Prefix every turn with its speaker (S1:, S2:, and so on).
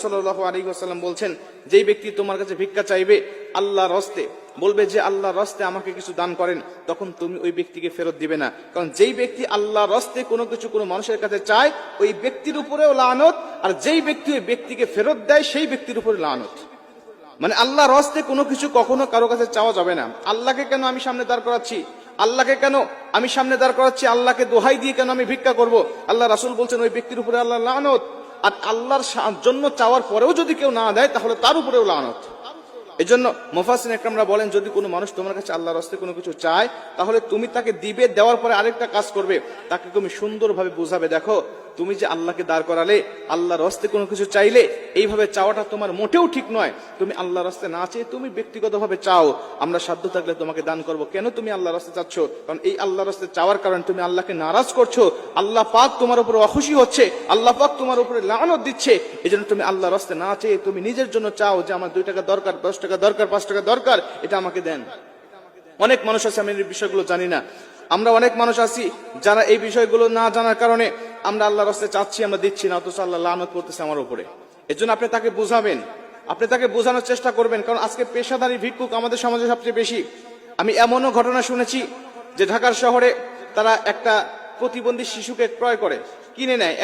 S1: সাল্লাল্লাহু আলাইহি ওয়াসাল্লাম বলছেন, যেই ব্যক্তি তোমার কাছে ভিক্ষা চাইবে আল্লাহর হস্তে, বলবে যে আল্লাহর হস্তে আমাকে কিছু দান করেন, তখন তুমি ওই ব্যক্তিকে ফেরত দিবে না। কারণ যেই ব্যক্তি আল্লাহর হস্তে কোনো কিছু কোনো মানুষের কাছে চায়, ওই ব্যক্তির উপরেও লানত, আর যেই ব্যক্তি ওই ব্যক্তিকে ফেরত দেয় সেই ব্যক্তির উপরে লানত। মানে আল্লাহর হস্তে কোনো কিছু কখনো কারো কাছে চাওয়া যাবে না। আল্লাহকে কেন আমি সামনে দাঁড় করাচ্ছি, আল্লাহকে কেন আমি সামনে দাঁড় করাচ্ছি, আল্লাহকে দোহাই দিয়ে কেন আমি ভিক্ষা করব? আল্লাহ রাসূল বলছেন ওই ব্যক্তির উপরে আল্লাহর লানত। আর আল্লাহর জন্য চাওয়ার পরেও যদি কেউ না দেয় তাহলে তার উপরেও লানত। এই জন্য মুফাসসিরিন ইকরামরা বলেন, যদি কোনো মানুষ তোমার কাছে আল্লাহর হস্তে কোনো কিছু চায়, তাহলে তুমি তাকে দিবে, দেওয়ার পরে আরেকটা কাজ করবে, তাকে তুমি সুন্দরভাবে বুঝাবে, দেখো তুমি যে আল্লাহকে দাঁড় করালে, আল্লাহর হস্তে কোনো কিছু চাইলে, এইভাবে চাওয়াটা তোমার মোটেও ঠিক নয়। তুমি আল্লাহর হস্তে না চেয়ে তুমি ব্যক্তিগতভাবে চাও, আমরা সাধ্য থাকলে তোমাকে দান করব। কেন তুমি আল্লাহর হস্তে চাচ্ছ? কারণ এই আল্লাহর হস্তে চাওয়ার কারণে তুমি আল্লাহকে নারাজ করছো, আল্লাহ পাক তোমার উপরে অখুশি হচ্ছে, আল্লাহ পাক তোমার উপরে লানত দিচ্ছে। এই জন্য তুমি আল্লাহর হস্তে না চেয়ে তুমি নিজের জন্য চাও যে আমার 2 টাকা দরকার, 10 টাকা দরকার, 5 টাকা দরকার, এটা আমাকে দেন। অনেক মানুষ আছে, আমি এই বিষয়গুলো জানি না। আমরা অনেক মানুষ আছি যারা এই বিষয়গুলো না জানার কারণে আমরা আল্লাহর রাস্তায় চাচ্ছি, আমরা দিচ্ছি না, অথচ আল্লাহ লানত করতেছে আমার উপরে। এর জন্য আপনি তাকে বুঝাবেন, আপনি তাকে বোঝানোর চেষ্টা করবেন। কারণ আজকে পেশাদারী ভিক্ষুক আমাদের সমাজে সবচেয়ে বেশি। আমি এমনও ঘটনা শুনেছি যে ঢাকার শহরে তারা একটা প্রতিবন্ধী শিশুকে ক্রয় করে, কিনে নেয়।